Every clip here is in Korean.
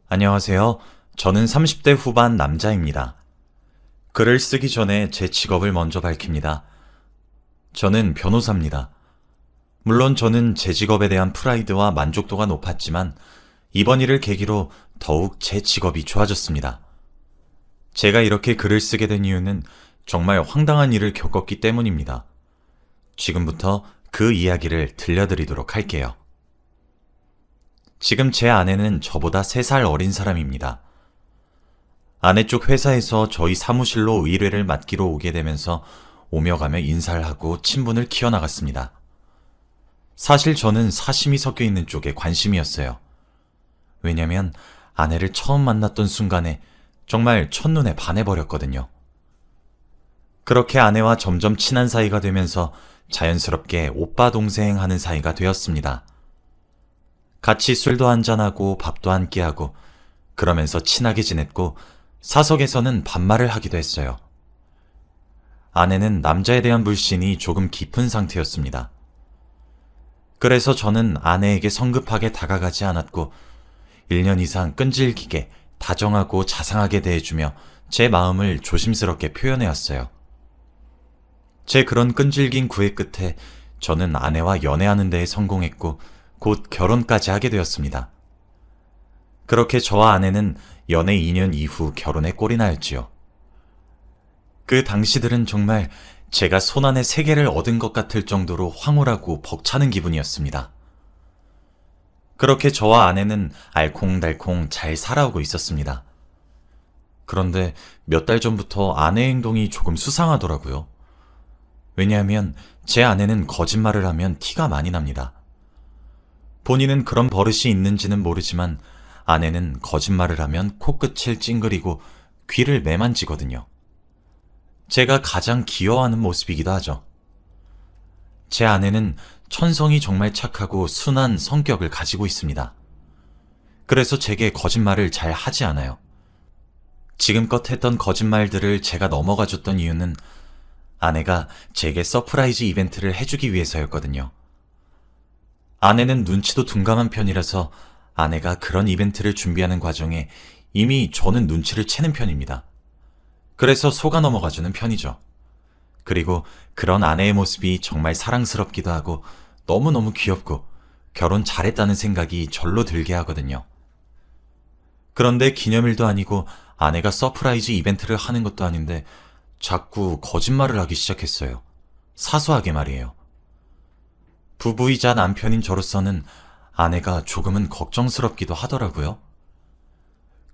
안녕하세요. 저는 30대 후반 남자입니다. 글을 쓰기 전에 제 직업을 먼저 밝힙니다. 저는 변호사입니다. 물론 저는 제 직업에 대한 프라이드와 만족도가 높았지만 이번 일을 계기로 더욱 제 직업이 좋아졌습니다. 제가 이렇게 글을 쓰게 된 이유는 정말 황당한 일을 겪었기 때문입니다. 지금부터 그 이야기를 들려드리도록 할게요. 지금 제 아내는 저보다 3살 어린 사람입니다. 아내 쪽 회사에서 저희 사무실로 의뢰를 맡기러 오게 되면서 오며 가며 인사를 하고 친분을 키워나갔습니다. 사실 저는 사심이 섞여 있는 쪽에 관심이었어요. 왜냐면 아내를 처음 만났던 순간에 정말 첫눈에 반해버렸거든요. 그렇게 아내와 점점 친한 사이가 되면서 자연스럽게 오빠 동생 하는 사이가 되었습니다. 같이 술도 한잔하고 밥도 함께하고 그러면서 친하게 지냈고 사석에서는 반말을 하기도 했어요. 아내는 남자에 대한 불신이 조금 깊은 상태였습니다. 그래서 저는 아내에게 성급하게 다가가지 않았고 1년 이상 끈질기게 다정하고 자상하게 대해주며 제 마음을 조심스럽게 표현해왔어요. 제 그런 끈질긴 구애 끝에 저는 아내와 연애하는 데에 성공했고 곧 결혼까지 하게 되었습니다. 그렇게 저와 아내는 연애 2년 이후 결혼에 꼴이 나였지요. 그 당시들은 정말 제가 손안에 세계를 얻은 것 같을 정도로 황홀하고 벅차는 기분이었습니다. 그렇게 저와 아내는 알콩달콩 잘 살아오고 있었습니다. 그런데 몇 달 전부터 아내의 행동이 조금 수상하더라고요. 왜냐하면 제 아내는 거짓말을 하면 티가 많이 납니다. 본인은 그런 버릇이 있는지는 모르지만 아내는 거짓말을 하면 코끝을 찡그리고 귀를 매만지거든요. 제가 가장 귀여워하는 모습이기도 하죠. 제 아내는 천성이 정말 착하고 순한 성격을 가지고 있습니다. 그래서 제게 거짓말을 잘 하지 않아요. 지금껏 했던 거짓말들을 제가 넘어가줬던 이유는 아내가 제게 서프라이즈 이벤트를 해주기 위해서였거든요. 아내는 눈치도 둔감한 편이라서 아내가 그런 이벤트를 준비하는 과정에 이미 저는 눈치를 채는 편입니다. 그래서 속아 넘어가주는 편이죠. 그리고 그런 아내의 모습이 정말 사랑스럽기도 하고 너무너무 귀엽고 결혼 잘했다는 생각이 절로 들게 하거든요. 그런데 기념일도 아니고 아내가 서프라이즈 이벤트를 하는 것도 아닌데 자꾸 거짓말을 하기 시작했어요. 사소하게 말이에요. 부부이자 남편인 저로서는 아내가 조금은 걱정스럽기도 하더라고요.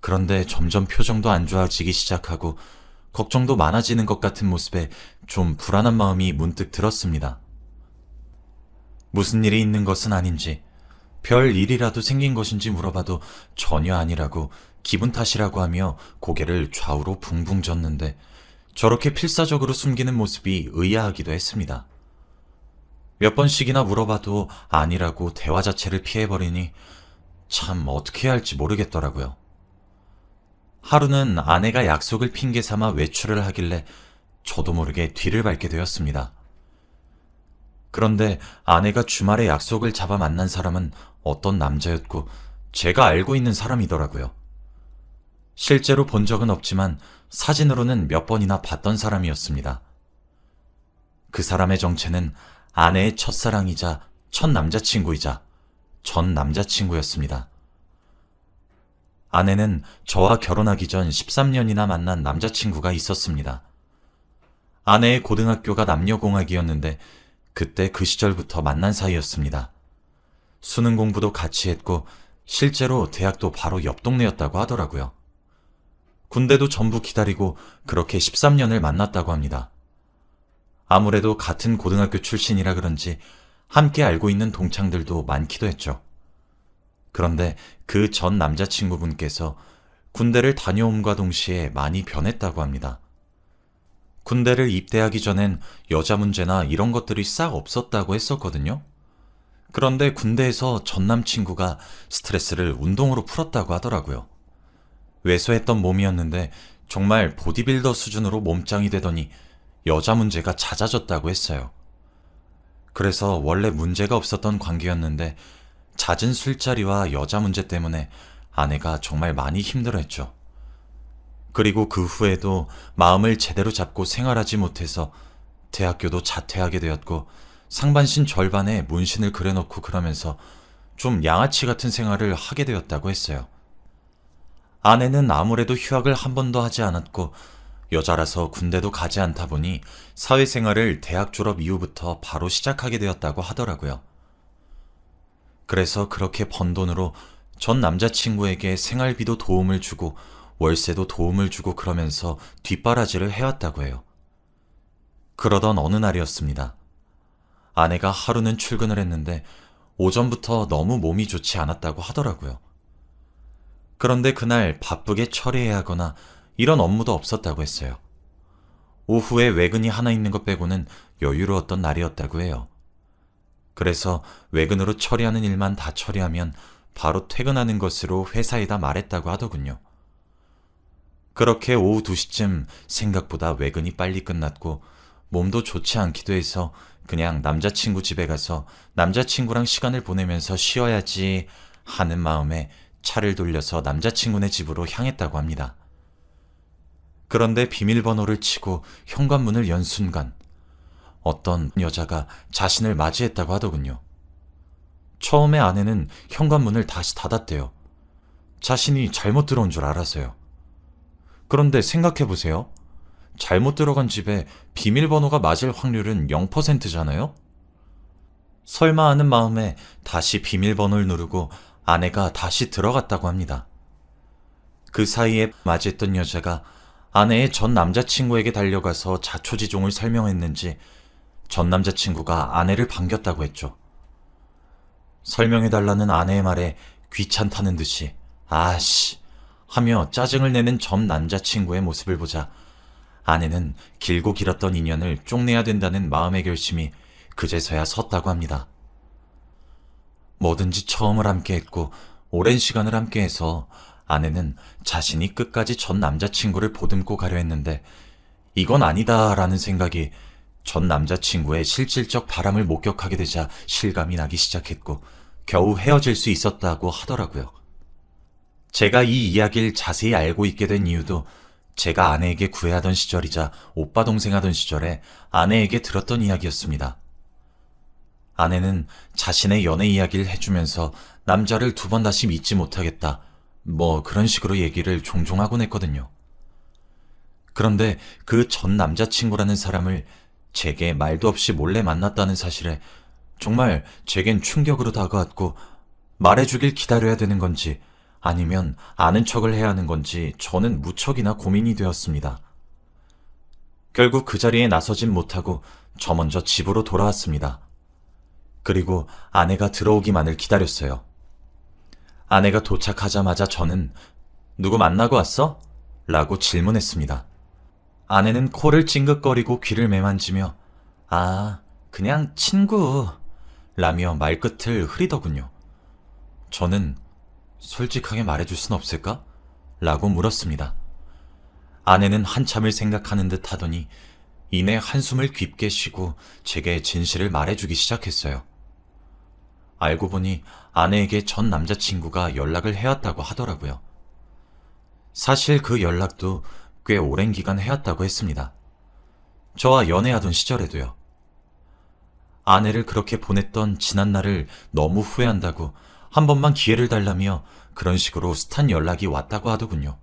그런데 점점 표정도 안 좋아지기 시작하고 걱정도 많아지는 것 같은 모습에 좀 불안한 마음이 문득 들었습니다. 무슨 일이 있는 것은 아닌지, 별 일이라도 생긴 것인지 물어봐도 전혀 아니라고 기분 탓이라고 하며 고개를 좌우로 붕붕 젓는데 저렇게 필사적으로 숨기는 모습이 의아하기도 했습니다. 몇 번씩이나 물어봐도 아니라고 대화 자체를 피해버리니 참 어떻게 해야 할지 모르겠더라고요. 하루는 아내가 약속을 핑계 삼아 외출을 하길래 저도 모르게 뒤를 밟게 되었습니다. 그런데 아내가 주말에 약속을 잡아 만난 사람은 어떤 남자였고 제가 알고 있는 사람이더라고요. 실제로 본 적은 없지만 사진으로는 몇 번이나 봤던 사람이었습니다. 그 사람의 정체는 아내의 첫사랑이자 첫 남자친구이자 전 남자친구였습니다. 아내는 저와 결혼하기 전 13년이나 만난 남자친구가 있었습니다. 아내의 고등학교가 남녀공학이었는데 그때 그 시절부터 만난 사이였습니다. 수능 공부도 같이 했고 실제로 대학도 바로 옆 동네였다고 하더라고요. 군대도 전부 기다리고 그렇게 13년을 만났다고 합니다. 아무래도 같은 고등학교 출신이라 그런지 함께 알고 있는 동창들도 많기도 했죠. 그런데 그 전 남자친구분께서 군대를 다녀옴과 동시에 많이 변했다고 합니다. 군대를 입대하기 전엔 여자 문제나 이런 것들이 싹 없었다고 했었거든요. 그런데 군대에서 전 남친구가 스트레스를 운동으로 풀었다고 하더라고요. 왜소했던 몸이었는데 정말 보디빌더 수준으로 몸짱이 되더니 여자 문제가 잦아졌다고 했어요. 그래서 원래 문제가 없었던 관계였는데 잦은 술자리와 여자 문제 때문에 아내가 정말 많이 힘들어했죠. 그리고 그 후에도 마음을 제대로 잡고 생활하지 못해서 대학교도 자퇴하게 되었고 상반신 절반에 문신을 그려놓고 그러면서 좀 양아치 같은 생활을 하게 되었다고 했어요. 아내는 아무래도 휴학을 한 번도 하지 않았고 여자라서 군대도 가지 않다 보니 사회생활을 대학 졸업 이후부터 바로 시작하게 되었다고 하더라고요. 그래서 그렇게 번 돈으로 전 남자친구에게 생활비도 도움을 주고 월세도 도움을 주고 그러면서 뒷바라지를 해왔다고 해요. 그러던 어느 날이었습니다. 아내가 하루는 출근을 했는데 오전부터 너무 몸이 좋지 않았다고 하더라고요. 그런데 그날 바쁘게 처리해야 하거나 이런 업무도 없었다고 했어요. 오후에 외근이 하나 있는 것 빼고는 여유로웠던 날이었다고 해요. 그래서 외근으로 처리하는 일만 다 처리하면 바로 퇴근하는 것으로 회사에다 말했다고 하더군요. 그렇게 오후 2시쯤 생각보다 외근이 빨리 끝났고 몸도 좋지 않기도 해서 그냥 남자친구 집에 가서 남자친구랑 시간을 보내면서 쉬어야지 하는 마음에 차를 돌려서 남자친구네 집으로 향했다고 합니다. 그런데 비밀번호를 치고 현관문을 연 순간 어떤 여자가 자신을 맞이했다고 하더군요. 처음에 아내는 현관문을 다시 닫았대요. 자신이 잘못 들어온 줄 알아서요. 그런데 생각해보세요. 잘못 들어간 집에 비밀번호가 맞을 확률은 0%잖아요? 설마 하는 마음에 다시 비밀번호를 누르고 아내가 다시 들어갔다고 합니다. 그 사이에 맞이했던 여자가 아내의 전 남자친구에게 달려가서 자초지종을 설명했는지 전 남자친구가 아내를 반겼다고 했죠. 설명해달라는 아내의 말에 귀찮다는 듯이 아씨 하며 짜증을 내는 전 남자친구의 모습을 보자 아내는 길고 길었던 인연을 쪽내야 된다는 마음의 결심이 그제서야 섰다고 합니다. 뭐든지 처음을 함께했고 오랜 시간을 함께해서 아내는 자신이 끝까지 전 남자친구를 보듬고 가려 했는데 이건 아니다라는 생각이 전 남자친구의 실질적 바람을 목격하게 되자 실감이 나기 시작했고 겨우 헤어질 수 있었다고 하더라고요. 제가 이 이야기를 자세히 알고 있게 된 이유도 제가 아내에게 구애하던 시절이자 오빠 동생 하던 시절에 아내에게 들었던 이야기였습니다. 아내는 자신의 연애 이야기를 해주면서 남자를 2번 다시 믿지 못하겠다, 그런 식으로 얘기를 종종 하곤 했거든요. 그런데 그 전 남자친구라는 사람을 제게 말도 없이 몰래 만났다는 사실에 정말 제겐 충격으로 다가왔고 말해주길 기다려야 되는 건지 아니면 아는 척을 해야 하는 건지 저는 무척이나 고민이 되었습니다. 결국 그 자리에 나서진 못하고 저 먼저 집으로 돌아왔습니다. 그리고 아내가 들어오기만을 기다렸어요. 아내가 도착하자마자 저는 누구 만나고 왔어? 라고 질문했습니다. 아내는 코를 찡긋거리고 귀를 매만지며 그냥 친구 라며 말끝을 흐리더군요. 저는 솔직하게 말해줄 순 없을까? 라고 물었습니다. 아내는 한참을 생각하는 듯 하더니 이내 한숨을 깊게 쉬고 제게 진실을 말해주기 시작했어요. 알고 보니 아내에게 전 남자친구가 연락을 해왔다고 하더라고요. 사실 그 연락도 꽤 오랜 기간 해왔다고 했습니다. 저와 연애하던 시절에도요. 아내를 그렇게 보냈던 지난날을 너무 후회한다고 한 번만 기회를 달라며 그런 식으로 숱한 연락이 왔다고 하더군요.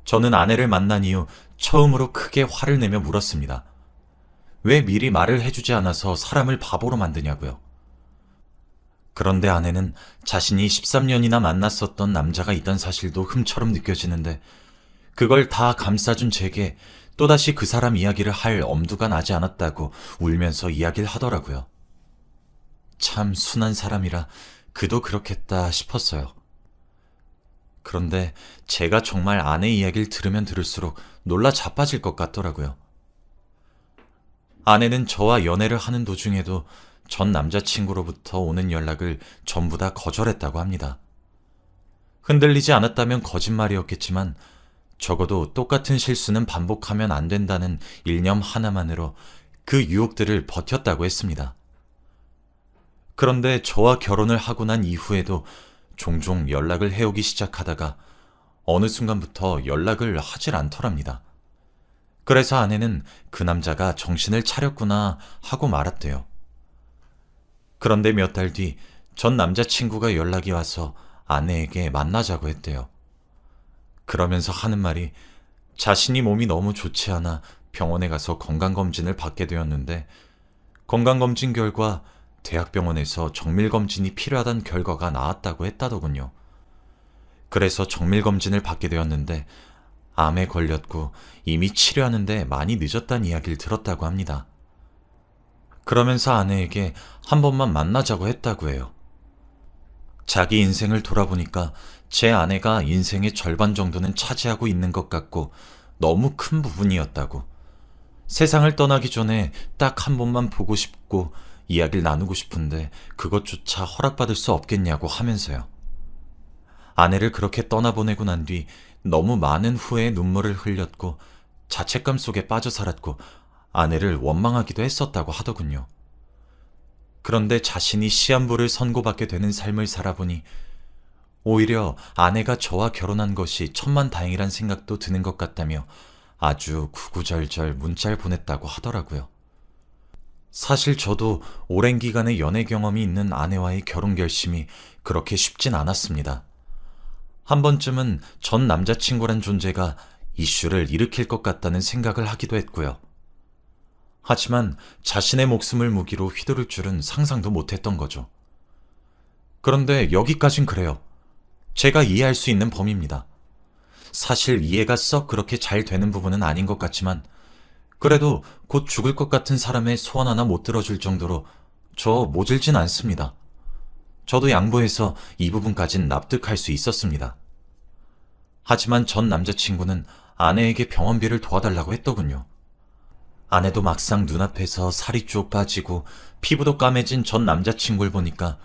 저는 아내를 만난 이후 처음으로 크게 화를 내며 물었습니다. 왜 미리 말을 해주지 않아서 사람을 바보로 만드냐고요. 그런데 아내는 자신이 13년이나 만났었던 남자가 있다는 사실도 흠처럼 느껴지는데 그걸 다 감싸준 제게 또다시 그 사람 이야기를 할 엄두가 나지 않았다고 울면서 이야기를 하더라고요. 참 순한 사람이라 그도 그렇겠다 싶었어요. 그런데 제가 정말 아내 이야기를 들으면 들을수록 놀라 자빠질 것 같더라고요. 아내는 저와 연애를 하는 도중에도 전 남자친구로부터 오는 연락을 전부 다 거절했다고 합니다. 흔들리지 않았다면 거짓말이었겠지만 적어도 똑같은 실수는 반복하면 안 된다는 일념 하나만으로 그 유혹들을 버텼다고 했습니다. 그런데 저와 결혼을 하고 난 이후에도 종종 연락을 해오기 시작하다가 어느 순간부터 연락을 하질 않더랍니다. 그래서 아내는 그 남자가 정신을 차렸구나 하고 말았대요. 그런데 몇 달 뒤 전 남자친구가 연락이 와서 아내에게 만나자고 했대요. 그러면서 하는 말이 자신이 몸이 너무 좋지 않아 병원에 가서 건강검진을 받게 되었는데 건강검진 결과 대학병원에서 정밀검진이 필요하다는 결과가 나왔다고 했다더군요. 그래서 정밀검진을 받게 되었는데 암에 걸렸고 이미 치료하는데 많이 늦었다는 이야기를 들었다고 합니다. 그러면서 아내에게 한 번만 만나자고 했다고 해요. 자기 인생을 돌아보니까 제 아내가 인생의 절반 정도는 차지하고 있는 것 같고 너무 큰 부분이었다고. 세상을 떠나기 전에 딱 한 번만 보고 싶고 이야기를 나누고 싶은데 그것조차 허락받을 수 없겠냐고 하면서요. 아내를 그렇게 떠나보내고 난 뒤 너무 많은 후회의 눈물을 흘렸고 자책감 속에 빠져 살았고 아내를 원망하기도 했었다고 하더군요. 그런데 자신이 시한부를 선고받게 되는 삶을 살아보니 오히려 아내가 저와 결혼한 것이 천만다행이란 생각도 드는 것 같다며 아주 구구절절 문자를 보냈다고 하더라고요. 사실 저도 오랜 기간의 연애 경험이 있는 아내와의 결혼 결심이 그렇게 쉽진 않았습니다. 한 번쯤은 전 남자친구란 존재가 이슈를 일으킬 것 같다는 생각을 하기도 했고요. 하지만 자신의 목숨을 무기로 휘두를 줄은 상상도 못했던 거죠. 그런데 여기까진 그래요. 제가 이해할 수 있는 범위입니다. 사실 이해가 썩 그렇게 잘 되는 부분은 아닌 것 같지만 그래도 곧 죽을 것 같은 사람의 소원 하나 못 들어줄 정도로 저 모질진 않습니다. 저도 양보해서 이 부분까진 납득할 수 있었습니다. 하지만 전 남자친구는 아내에게 병원비를 도와달라고 했더군요. 아내도 막상 눈앞에서 살이 쭉 빠지고 피부도 까매진 전 남자친구를 보니까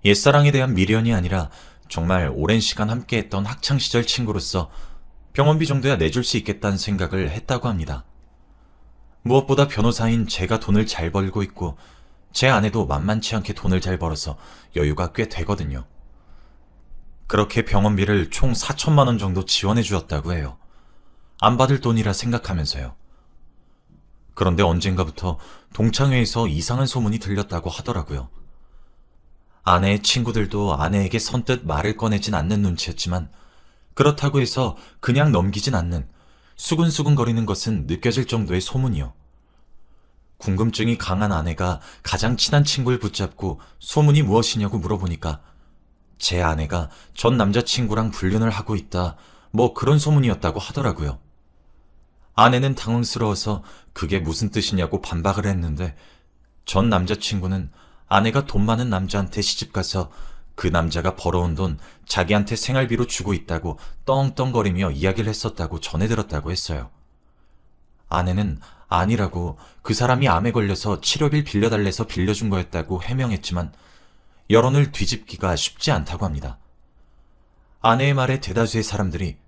옛사랑에 대한 미련이 아니라 정말 오랜 시간 함께했던 학창시절 친구로서 병원비 정도야 내줄 수 있겠다는 생각을 했다고 합니다. 무엇보다 변호사인 제가 돈을 잘 벌고 있고 제 아내도 만만치 않게 돈을 잘 벌어서 여유가 꽤 되거든요. 그렇게 병원비를 총 4천만 원 정도 지원해 주었다고 해요. 안 받을 돈이라 생각하면서요. 그런데 언젠가부터 동창회에서 이상한 소문이 들렸다고 하더라고요. 아내의 친구들도 아내에게 선뜻 말을 꺼내진 않는 눈치였지만 그렇다고 해서 그냥 넘기진 않는 수근수근거리는 것은 느껴질 정도의 소문이요. 궁금증이 강한 아내가 가장 친한 친구를 붙잡고 소문이 무엇이냐고 물어보니까 제 아내가 전 남자친구랑 불륜을 하고 있다, 뭐 그런 소문이었다고 하더라고요. 아내는 당황스러워서 그게 무슨 뜻이냐고 반박을 했는데 전 남자친구는 아내가 돈 많은 남자한테 시집가서 그 남자가 벌어온 돈 자기한테 생활비로 주고 있다고 떵떵거리며 이야기를 했었다고 전해들었다고 했어요. 아내는 아니라고 그 사람이 암에 걸려서 치료비를 빌려달래서 빌려준 거였다고 해명했지만 여론을 뒤집기가 쉽지 않다고 합니다. 아내의 말에 대다수의 사람들이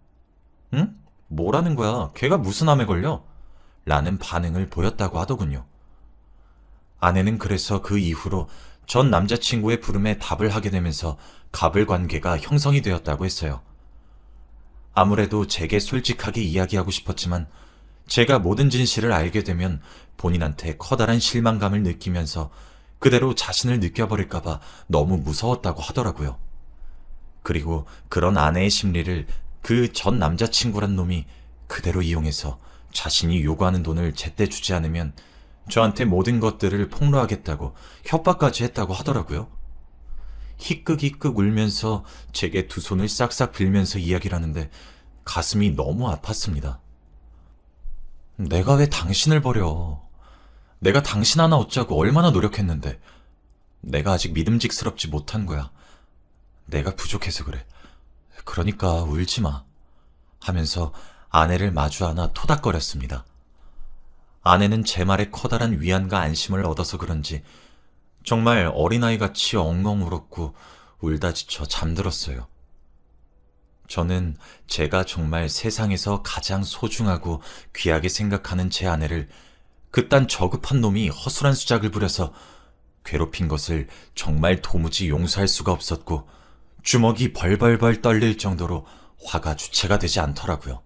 응? 뭐라는 거야? 걔가 무슨 암에 걸려? 라는 반응을 보였다고 하더군요. 아내는 그래서 그 이후로 전 남자친구의 부름에 답을 하게 되면서 갑을 관계가 형성이 되었다고 했어요. 아무래도 제게 솔직하게 이야기하고 싶었지만 제가 모든 진실을 알게 되면 본인한테 커다란 실망감을 느끼면서 그대로 자신을 느껴버릴까봐 너무 무서웠다고 하더라고요. 그리고 그런 아내의 심리를 그 전 남자친구란 놈이 그대로 이용해서 자신이 요구하는 돈을 제때 주지 않으면 저한테 모든 것들을 폭로하겠다고 협박까지 했다고 하더라고요. 희끗희끗 울면서 제게 두 손을 싹싹 빌면서 이야기를 하는데 가슴이 너무 아팠습니다. 내가 왜 당신을 버려? 내가 당신 하나 얻자고 얼마나 노력했는데 내가 아직 믿음직스럽지 못한 거야. 내가 부족해서 그래. 그러니까 울지 마. 하면서 아내를 마주 안아 토닥거렸습니다. 아내는 제 말에 커다란 위안과 안심을 얻어서 그런지 정말 어린아이같이 엉엉 울었고 울다 지쳐 잠들었어요. 저는 제가 정말 세상에서 가장 소중하고 귀하게 생각하는 제 아내를 그딴 저급한 놈이 허술한 수작을 부려서 괴롭힌 것을 정말 도무지 용서할 수가 없었고 주먹이 벌벌벌 떨릴 정도로 화가 주체가 되지 않더라고요.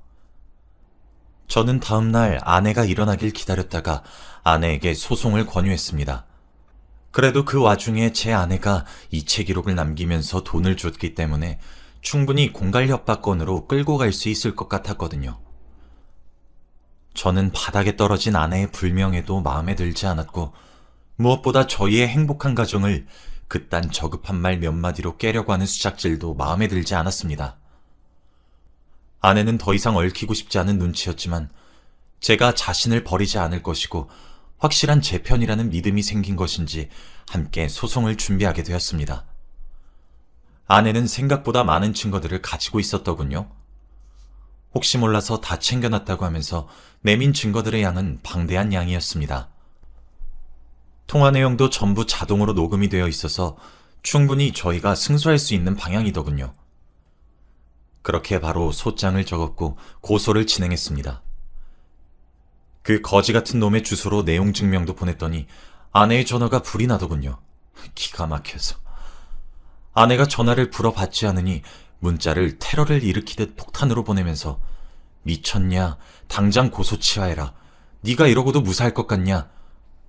저는 다음날 아내가 일어나길 기다렸다가 아내에게 소송을 권유했습니다. 그래도 그 와중에 제 아내가 이체 기록을 남기면서 돈을 줬기 때문에 충분히 공갈 협박건으로 끌고 갈 수 있을 것 같았거든요. 저는 바닥에 떨어진 아내의 불명예도 마음에 들지 않았고 무엇보다 저희의 행복한 가정을 그딴 저급한 말 몇 마디로 깨려고 하는 수작질도 마음에 들지 않았습니다. 아내는 더 이상 얽히고 싶지 않은 눈치였지만 제가 자신을 버리지 않을 것이고 확실한 제 편이라는 믿음이 생긴 것인지 함께 소송을 준비하게 되었습니다. 아내는 생각보다 많은 증거들을 가지고 있었더군요. 혹시 몰라서 다 챙겨놨다고 하면서 내민 증거들의 양은 방대한 양이었습니다. 통화 내용도 전부 자동으로 녹음이 되어 있어서 충분히 저희가 승소할 수 있는 방향이더군요. 그렇게 바로 소장을 적었고 고소를 진행했습니다. 그 거지 같은 놈의 주소로 내용 증명도 보냈더니 아내의 전화가 불이 나더군요. 기가 막혀서. 아내가 전화를 불어받지 않으니 문자를 테러를 일으키듯 폭탄으로 보내면서 미쳤냐? 당장 고소 취하해라. 네가 이러고도 무사할 것 같냐?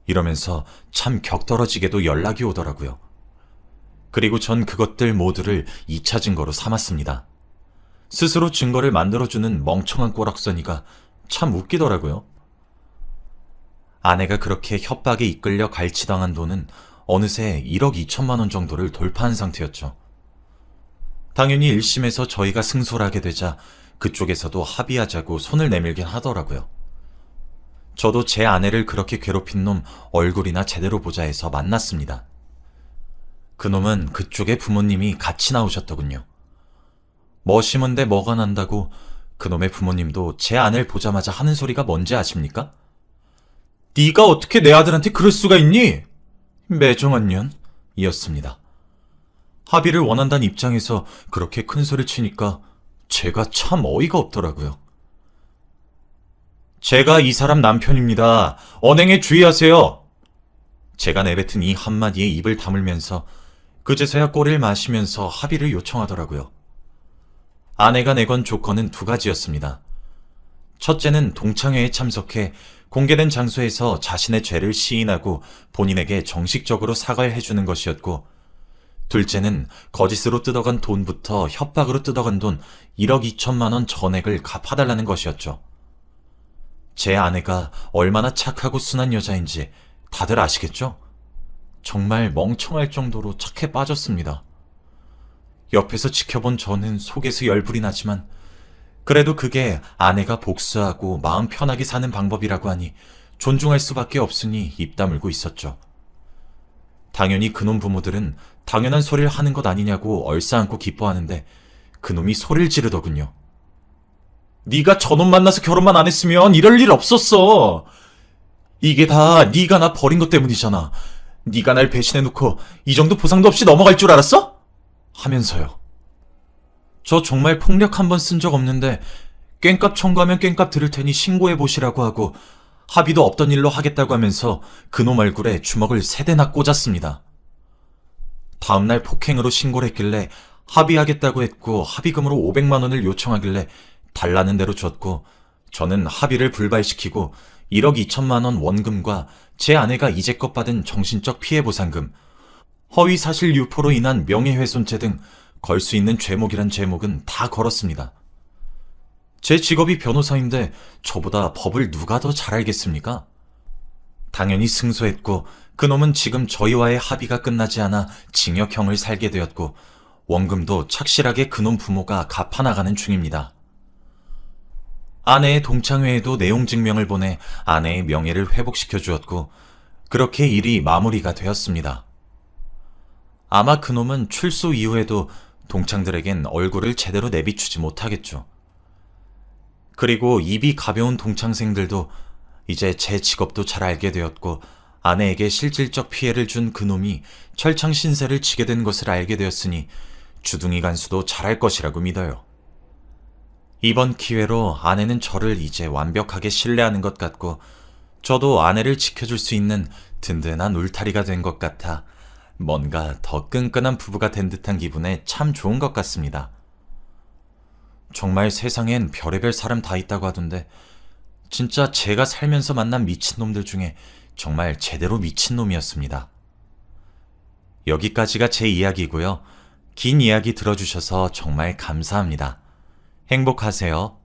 이러면서 참 격떨어지게도 연락이 오더라고요. 그리고 전 그것들 모두를 2차 증거로 삼았습니다. 스스로 증거를 만들어주는 멍청한 꼬락서니가 참 웃기더라고요. 아내가 그렇게 협박에 이끌려 갈취당한 돈은 어느새 1억 2천만 원 정도를 돌파한 상태였죠. 당연히 1심에서 저희가 승소를 하게 되자 그쪽에서도 합의하자고 손을 내밀긴 하더라고요. 저도 제 아내를 그렇게 괴롭힌 놈 얼굴이나 제대로 보자 해서 만났습니다. 그놈은 그쪽의 부모님이 같이 나오셨더군요. 뭐 심은데 뭐가 난다고 그놈의 부모님도 제 아내를 보자마자 하는 소리가 뭔지 아십니까? 네가 어떻게 내 아들한테 그럴 수가 있니? 매정한 년? 이었습니다. 합의를 원한다는 입장에서 그렇게 큰 소리를 치니까 제가 참 어이가 없더라고요. 제가 이 사람 남편입니다. 언행에 주의하세요. 제가 내뱉은 이 한마디에 입을 다물면서 그제서야 꼬리를 마시면서 합의를 요청하더라고요. 아내가 내건 조건은 2가지였습니다. 첫째는 동창회에 참석해 공개된 장소에서 자신의 죄를 시인하고 본인에게 정식적으로 사과를 해주는 것이었고, 둘째는 거짓으로 뜯어간 돈부터 협박으로 뜯어간 돈 1억 2천만 원 전액을 갚아달라는 것이었죠. 제 아내가 얼마나 착하고 순한 여자인지 다들 아시겠죠? 정말 멍청할 정도로 착해 빠졌습니다. 옆에서 지켜본 저는 속에서 열불이 나지만 그래도 그게 아내가 복수하고 마음 편하게 사는 방법이라고 하니 존중할 수밖에 없으니 입 다물고 있었죠. 당연히 그놈 부모들은 당연한 소리를 하는 것 아니냐고 얼싸안고 기뻐하는데 그놈이 소리를 지르더군요. 네가 저놈 만나서 결혼만 안 했으면 이럴 일 없었어. 이게 다 네가 나 버린 것 때문이잖아. 네가 날 배신해놓고 이 정도 보상도 없이 넘어갈 줄 알았어? 하면서요. 저 정말 폭력 한 번 쓴 적 없는데 꽹값 청구하면 꽹값 들을 테니 신고해보시라고 하고 합의도 없던 일로 하겠다고 하면서 그놈 얼굴에 주먹을 3대나 꽂았습니다. 다음날 폭행으로 신고를 했길래 합의하겠다고 했고 합의금으로 500만 원을 요청하길래 달라는 대로 줬고 저는 합의를 불발시키고 1억 2천만 원 원금과 제 아내가 이제껏 받은 정신적 피해보상금, 허위사실 유포로 인한 명예훼손죄 등 걸 수 있는 죄목이란 죄목은 다 걸었습니다. 제 직업이 변호사인데 저보다 법을 누가 더 잘 알겠습니까? 당연히 승소했고 그놈은 지금 저희와의 합의가 끝나지 않아 징역형을 살게 되었고 원금도 착실하게 그놈 부모가 갚아나가는 중입니다. 아내의 동창회에도 내용 증명을 보내 아내의 명예를 회복시켜 주었고 그렇게 일이 마무리가 되었습니다. 아마 그놈은 출소 이후에도 동창들에겐 얼굴을 제대로 내비추지 못하겠죠. 그리고 입이 가벼운 동창생들도 이제 제 직업도 잘 알게 되었고 아내에게 실질적 피해를 준 그놈이 철창 신세를 지게 된 것을 알게 되었으니 주둥이 간수도 잘할 것이라고 믿어요. 이번 기회로 아내는 저를 이제 완벽하게 신뢰하는 것 같고 저도 아내를 지켜줄 수 있는 든든한 울타리가 된 것 같아 뭔가 더 끈끈한 부부가 된 듯한 기분에 참 좋은 것 같습니다. 정말 세상엔 별의별 사람 다 있다고 하던데 진짜 제가 살면서 만난 미친놈들 중에 정말 제대로 미친놈이었습니다. 여기까지가 제 이야기고요. 긴 이야기 들어주셔서 정말 감사합니다. 행복하세요.